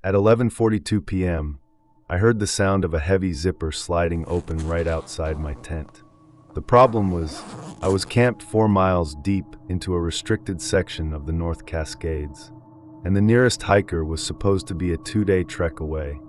At 11:42 p.m., I heard the sound of a heavy zipper sliding open right outside my tent. The problem was, I was camped 4 miles deep into a restricted section of the North Cascades, and the nearest hiker was supposed to be a 2-day trek away.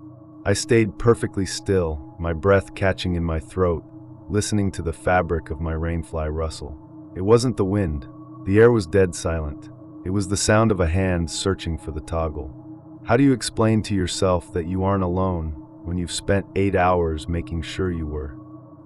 I stayed perfectly still, my breath catching in my throat, listening to the fabric of my rainfly rustle. It wasn't the wind. The air was dead silent. It was the sound of a hand searching for the toggle. How do you explain to yourself that you aren't alone when you've spent 8 hours making sure you were?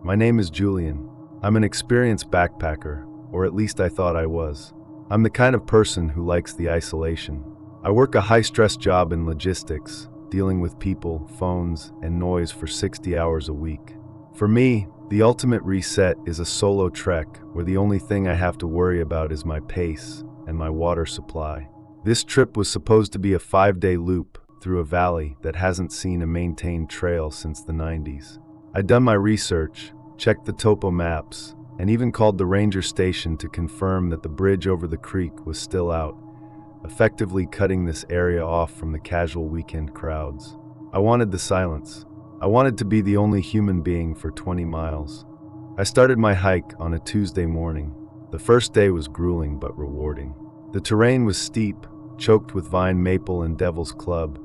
My name is Julian. I'm an experienced backpacker, or at least I thought I was. I'm the kind of person who likes the isolation. I work a high-stress job in logistics, dealing with people, phones, and noise for 60 hours a week. For me, the ultimate reset is a solo trek where the only thing I have to worry about is my pace and my water supply. This trip was supposed to be a 5-day loop through a valley that hasn't seen a maintained trail since the 90s. I'd done my research, checked the topo maps, and even called the ranger station to confirm that the bridge over the creek was still out, effectively cutting this area off from the casual weekend crowds. I wanted the silence. I wanted to be the only human being for 20 miles. I started my hike on a Tuesday morning. The first day was grueling but rewarding. The terrain was steep, choked with vine maple and devil's club,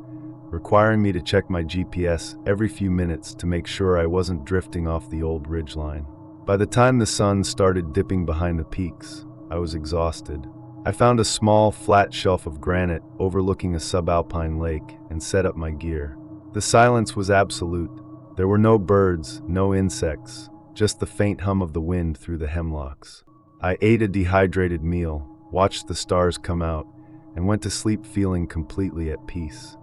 requiring me to check my GPS every few minutes to make sure I wasn't drifting off the old ridgeline. By the time the sun started dipping behind the peaks, I was exhausted. I found a small, flat shelf of granite overlooking a subalpine lake and set up my gear. The silence was absolute. There were no birds, no insects, just the faint hum of the wind through the hemlocks. I ate a dehydrated meal, watched the stars come out, and went to sleep feeling completely at peace.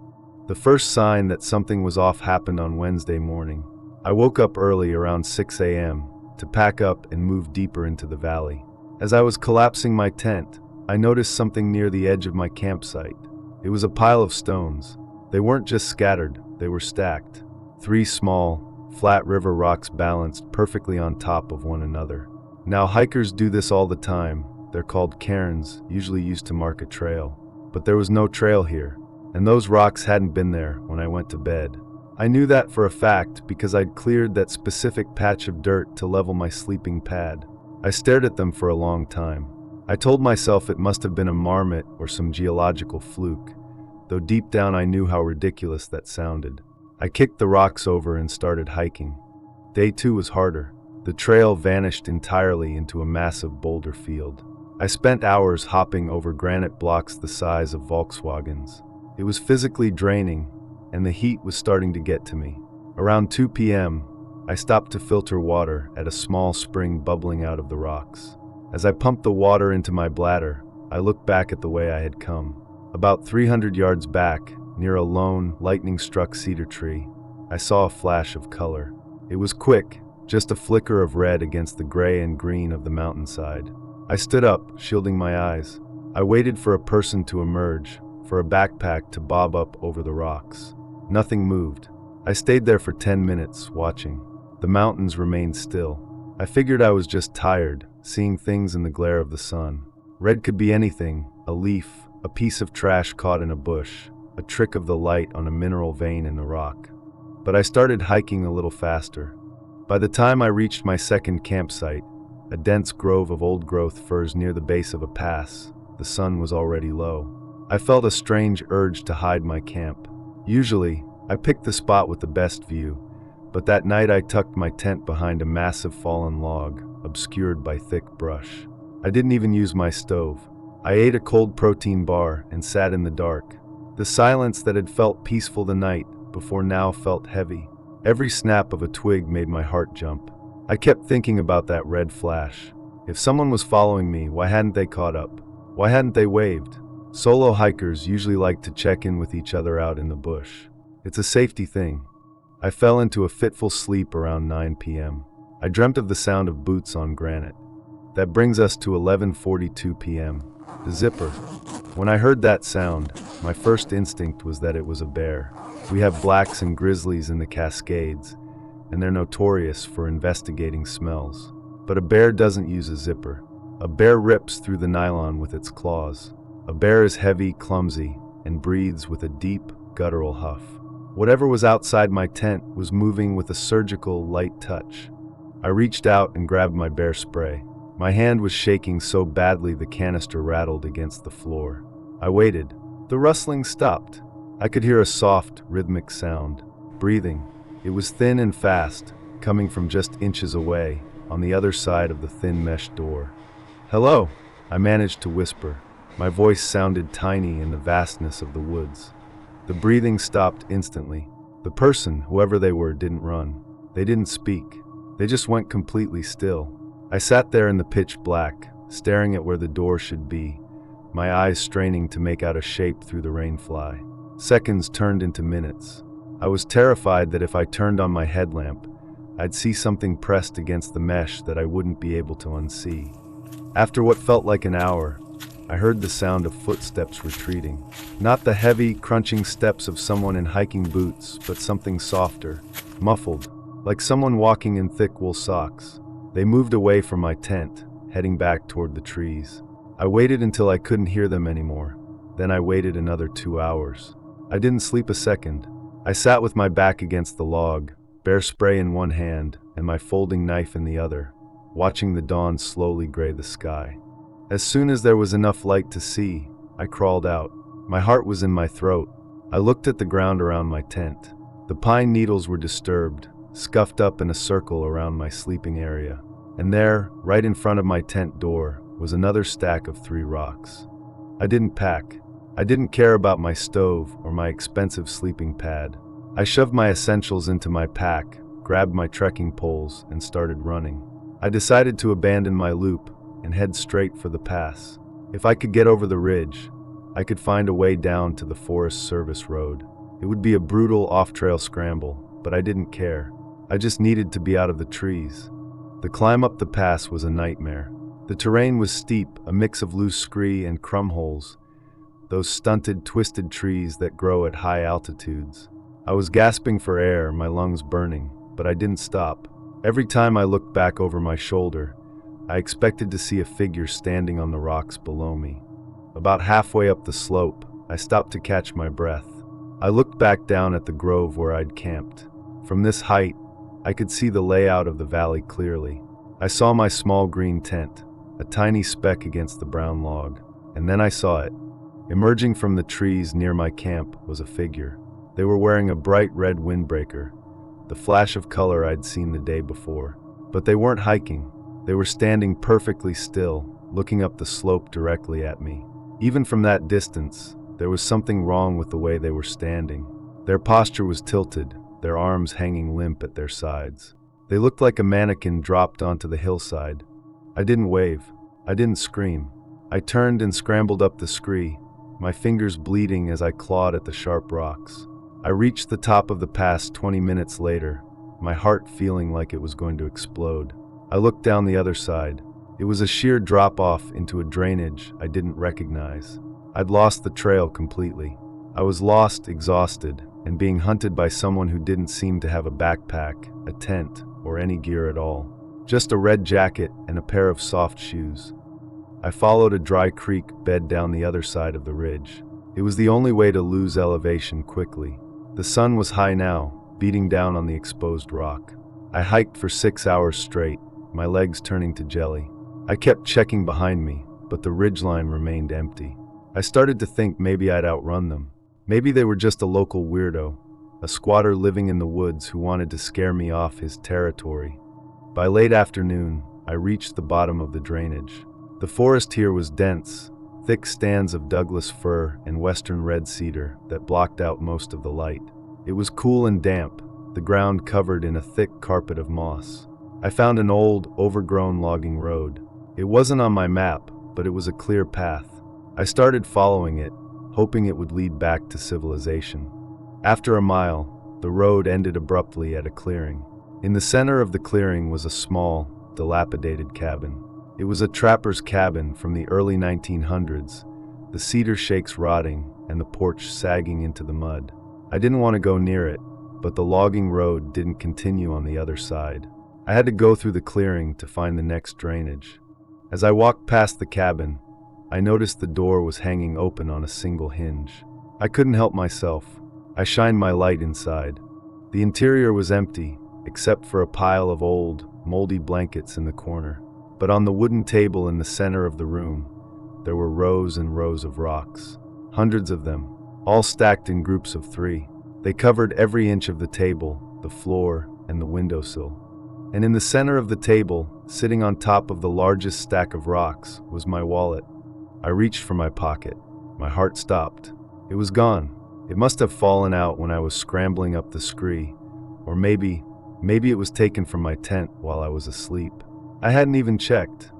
The first sign that something was off happened on Wednesday morning. I woke up early around 6 a.m. to pack up and move deeper into the valley. As I was collapsing my tent, I noticed something near the edge of my campsite. It was a pile of stones. They weren't just scattered, they were stacked. 3 small, flat river rocks balanced perfectly on top of one another. Now hikers do this all the time. They're called cairns, usually used to mark a trail. But there was no trail here, and those rocks hadn't been there when I went to bed. I knew that for a fact because I'd cleared that specific patch of dirt to level my sleeping pad. I stared at them for a long time. I told myself it must have been a marmot or some geological fluke, though deep down I knew how ridiculous that sounded. I kicked the rocks over and started hiking. Day 2 was harder. The trail vanished entirely into a massive boulder field. I spent hours hopping over granite blocks the size of Volkswagens. It was physically draining, and the heat was starting to get to me. Around 2 p.m., I stopped to filter water at a small spring bubbling out of the rocks. As I pumped the water into my bladder, I looked back at the way I had come. About 300 yards back, near a lone, lightning-struck cedar tree, I saw a flash of color. It was quick, just a flicker of red against the gray and green of the mountainside. I stood up, shielding my eyes. I waited for a person to emerge, for a backpack to bob up over the rocks. Nothing moved. I stayed there for 10 minutes, watching. The mountains remained still. I figured I was just tired, seeing things in the glare of the sun. Red could be anything, a leaf, a piece of trash caught in a bush, a trick of the light on a mineral vein in the rock. But I started hiking a little faster. By the time I reached my second campsite, a dense grove of old-growth firs near the base of a pass, the sun was already low. I felt a strange urge to hide my camp. Usually, I picked the spot with the best view, but that night I tucked my tent behind a massive fallen log, obscured by thick brush. I didn't even use my stove. I ate a cold protein bar and sat in the dark. The silence that had felt peaceful the night before now felt heavy. Every snap of a twig made my heart jump. I kept thinking about that red flash. If someone was following me, why hadn't they caught up? Why hadn't they waved? Solo hikers usually like to check in with each other out in the bush. It's a safety thing. I fell into a fitful sleep around 9 p.m. I dreamt of the sound of boots on granite. That brings us to 11:42 p.m. The zipper. When I heard that sound, my first instinct was that it was a bear. We have blacks and grizzlies in the Cascades, and they're notorious for investigating smells. But a bear doesn't use a zipper. A bear rips through the nylon with its claws. A bear is heavy, clumsy, and breathes with a deep, guttural huff. Whatever was outside my tent was moving with a surgical, light touch. I reached out and grabbed my bear spray. My hand was shaking so badly the canister rattled against the floor. I waited. The rustling stopped. I could hear a soft, rhythmic sound. Breathing. It was thin and fast, coming from just inches away, on the other side of the thin mesh door. "Hello," I managed to whisper. My voice sounded tiny in the vastness of the woods. The breathing stopped instantly. The person, whoever they were, didn't run. They didn't speak. They just went completely still. I sat there in the pitch black, staring at where the door should be, my eyes straining to make out a shape through the rainfly. Seconds turned into minutes. I was terrified that if I turned on my headlamp, I'd see something pressed against the mesh that I wouldn't be able to unsee. After what felt like an hour, I heard the sound of footsteps retreating. Not the heavy, crunching steps of someone in hiking boots, but something softer, muffled, like someone walking in thick wool socks. They moved away from my tent, heading back toward the trees. I waited until I couldn't hear them anymore. Then I waited another 2 hours. I didn't sleep a second. I sat with my back against the log, bear spray in one hand and my folding knife in the other, watching the dawn slowly gray the sky. As soon as there was enough light to see, I crawled out. My heart was in my throat. I looked at the ground around my tent. The pine needles were disturbed, scuffed up in a circle around my sleeping area. And there, right in front of my tent door, was another stack of 3 rocks. I didn't pack. I didn't care about my stove or my expensive sleeping pad. I shoved my essentials into my pack, grabbed my trekking poles, and started running. I decided to abandon my loop and head straight for the pass. If I could get over the ridge, I could find a way down to the Forest Service road. It would be a brutal off-trail scramble, but I didn't care. I just needed to be out of the trees. The climb up the pass was a nightmare. The terrain was steep, a mix of loose scree and crumholes, those stunted, twisted trees that grow at high altitudes. I was gasping for air, my lungs burning, but I didn't stop. Every time I looked back over my shoulder, I expected to see a figure standing on the rocks below me. About halfway up the slope, I stopped to catch my breath. I looked back down at the grove where I'd camped. From this height, I could see the layout of the valley clearly. I saw my small green tent, a tiny speck against the brown log, and then I saw it. Emerging from the trees near my camp was a figure. They were wearing a bright red windbreaker, the flash of color I'd seen the day before. But they weren't hiking. They were standing perfectly still, looking up the slope directly at me. Even from that distance, there was something wrong with the way they were standing. Their posture was tilted, their arms hanging limp at their sides. They looked like a mannequin dropped onto the hillside. I didn't wave. I didn't scream. I turned and scrambled up the scree, my fingers bleeding as I clawed at the sharp rocks. I reached the top of the pass 20 minutes later, my heart feeling like it was going to explode. I looked down the other side. It was a sheer drop-off into a drainage I didn't recognize. I'd lost the trail completely. I was lost, exhausted, and being hunted by someone who didn't seem to have a backpack, a tent, or any gear at all. Just a red jacket and a pair of soft shoes. I followed a dry creek bed down the other side of the ridge. It was the only way to lose elevation quickly. The sun was high now, beating down on the exposed rock. I hiked for 6 hours straight, my legs turning to jelly. I kept checking behind me, but the ridgeline remained empty. I started to think maybe I'd outrun them. Maybe they were just a local weirdo, a squatter living in the woods who wanted to scare me off his territory. By late afternoon, I reached the bottom of the drainage. The forest here was dense, thick stands of Douglas fir and western red cedar that blocked out most of the light. It was cool and damp, the ground covered in a thick carpet of moss. I found an old, overgrown logging road. It wasn't on my map, but it was a clear path. I started following it, hoping it would lead back to civilization. After a mile, the road ended abruptly at a clearing. In the center of the clearing was a small, dilapidated cabin. It was a trapper's cabin from the early 1900s, the cedar shakes rotting and the porch sagging into the mud. I didn't want to go near it, but the logging road didn't continue on the other side. I had to go through the clearing to find the next drainage. As I walked past the cabin, I noticed the door was hanging open on a single hinge. I couldn't help myself. I shined my light inside. The interior was empty, except for a pile of old, moldy blankets in the corner. But on the wooden table in the center of the room, there were rows and rows of rocks. Hundreds of them, all stacked in groups of 3. They covered every inch of the table, the floor, and the windowsill. And in the center of the table, sitting on top of the largest stack of rocks, was my wallet. I reached for my pocket. My heart stopped. It was gone. It must have fallen out when I was scrambling up the scree, or maybe it was taken from my tent while I was asleep. I hadn't even checked.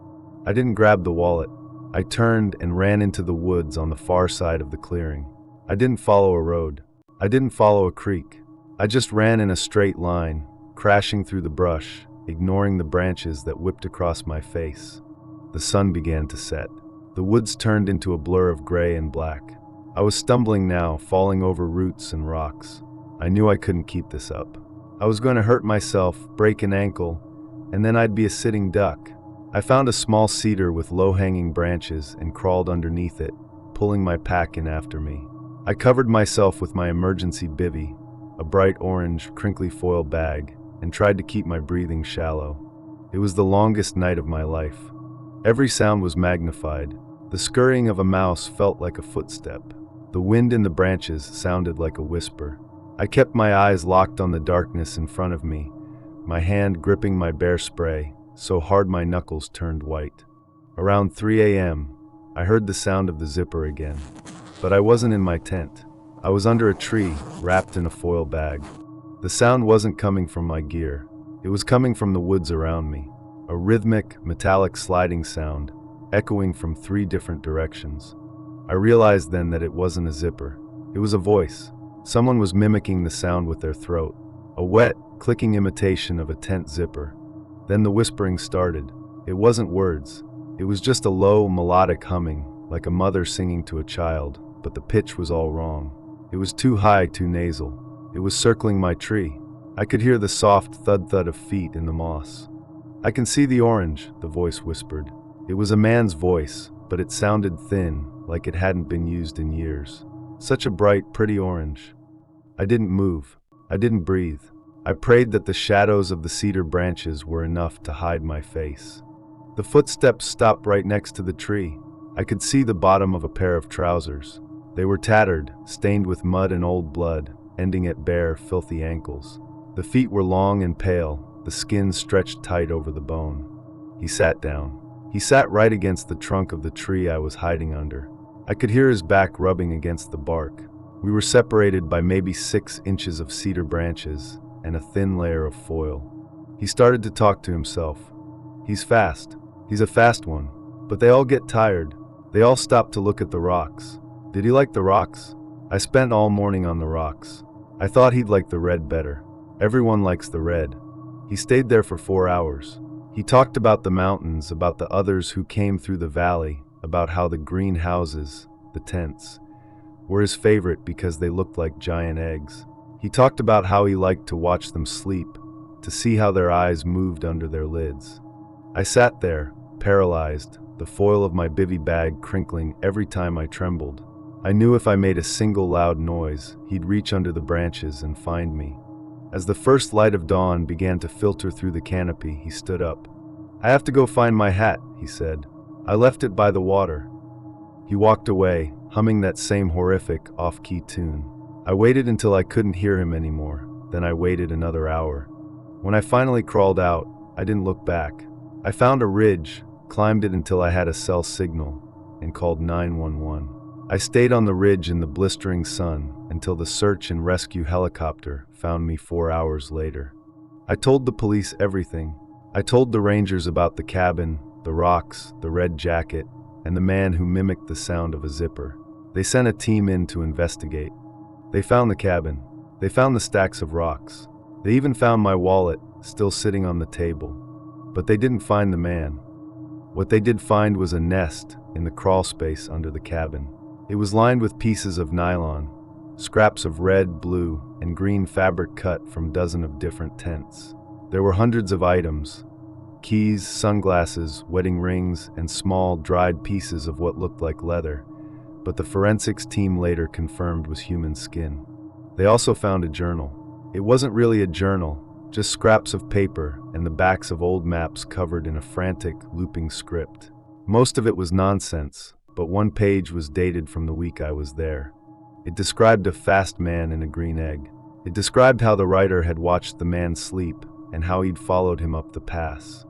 I didn't grab the wallet. I turned and ran into the woods on the far side of the clearing. I didn't follow a road. I didn't follow a creek. I just ran in a straight line, crashing through the brush, ignoring the branches that whipped across my face. The sun began to set. The woods turned into a blur of gray and black. I was stumbling now, falling over roots and rocks. I knew I couldn't keep this up. I was going to hurt myself, break an ankle, and then I'd be a sitting duck. I found a small cedar with low-hanging branches and crawled underneath it, pulling my pack in after me. I covered myself with my emergency bivvy, a bright orange, crinkly foil bag, and tried to keep my breathing shallow. It was the longest night of my life. Every sound was magnified. The scurrying of a mouse felt like a footstep. The wind in the branches sounded like a whisper. I kept my eyes locked on the darkness in front of me, my hand gripping my bear spray, so hard my knuckles turned white. Around 3 a.m., I heard the sound of the zipper again. But I wasn't in my tent. I was under a tree, wrapped in a foil bag. The sound wasn't coming from my gear. It was coming from the woods around me. A rhythmic, metallic sliding sound, echoing from 3 different directions. I realized then that it wasn't a zipper. It was a voice. Someone was mimicking the sound with their throat. A wet, clicking imitation of a tent zipper. Then the whispering started. It wasn't words. It was just a low, melodic humming, like a mother singing to a child, but the pitch was all wrong. It was too high, too nasal. It was circling my tree. I could hear the soft thud-thud of feet in the moss. "I can see the orange," the voice whispered. It was a man's voice, but it sounded thin, like it hadn't been used in years. Such a bright, pretty orange. I didn't move. I didn't breathe. I prayed that the shadows of the cedar branches were enough to hide my face. The footsteps stopped right next to the tree. I could see the bottom of a pair of trousers. They were tattered, stained with mud and old blood, ending at bare, filthy ankles. The feet were long and pale, the skin stretched tight over the bone. He sat down. He sat right against the trunk of the tree I was hiding under. I could hear his back rubbing against the bark. We were separated by maybe 6 inches of cedar branches and a thin layer of foil. He started to talk to himself. "He's fast. He's a fast one. But they all get tired. They all stop to look at the rocks." Did he like the rocks? I spent all morning on the rocks. I thought he'd like the red better. Everyone likes the red. He stayed there for 4 hours. He talked about the mountains, about the others who came through the valley, about how the green houses, the tents, were his favorite because they looked like giant eggs. He talked about how he liked to watch them sleep, to see how their eyes moved under their lids. I sat there, paralyzed, the foil of my bivy bag crinkling every time I trembled. I knew if I made a single loud noise, he'd reach under the branches and find me. As the first light of dawn began to filter through the canopy, he stood up. "I have to go find my hat," he said. "I left it by the water." He walked away, humming that same horrific, off-key tune. I waited until I couldn't hear him anymore. Then I waited another hour. When I finally crawled out, I didn't look back. I found a ridge, climbed it until I had a cell signal, and called 911. I stayed on the ridge in the blistering sun until the search and rescue helicopter found me 4 hours later. I told the police everything. I told the rangers about the cabin, the rocks, the red jacket, and the man who mimicked the sound of a zipper. They sent a team in to investigate. They found the cabin. They found the stacks of rocks. They even found my wallet, still sitting on the table. But they didn't find the man. What they did find was a nest in the crawl space under the cabin. It was lined with pieces of nylon, scraps of red, blue, and green fabric cut from dozens of different tents. There were hundreds of items: keys, sunglasses, wedding rings, and small, dried pieces of what looked like leather, but the forensics team later confirmed was human skin. They also found a journal. It wasn't really a journal, just scraps of paper and the backs of old maps covered in a frantic, looping script. Most of it was nonsense, but one page was dated from the week I was there. It described a fast man in a green egg. It described how the writer had watched the man sleep and how he'd followed him up the pass.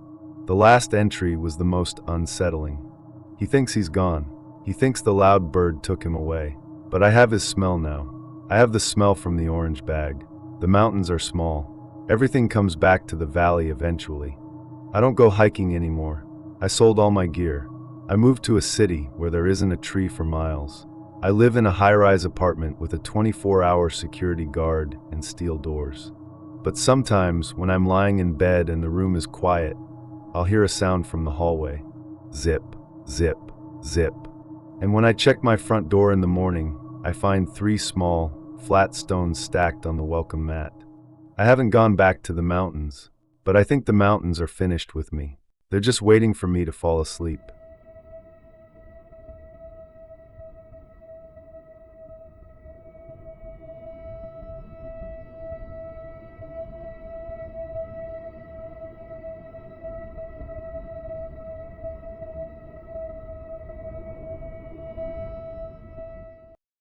The last entry was the most unsettling. He thinks he's gone. He thinks the loud bird took him away. But I have his smell now. I have the smell from the orange bag. The mountains are small. Everything comes back to the valley eventually. I don't go hiking anymore. I sold all my gear. I moved to a city where there isn't a tree for miles. I live in a high-rise apartment with a 24-hour security guard and steel doors. But sometimes, when I'm lying in bed and the room is quiet, I'll hear a sound from the hallway. Zip, zip, zip. And when I check my front door in the morning, I find 3 small, flat stones stacked on the welcome mat. I haven't gone back to the mountains, but I think the mountains are finished with me. They're just waiting for me to fall asleep.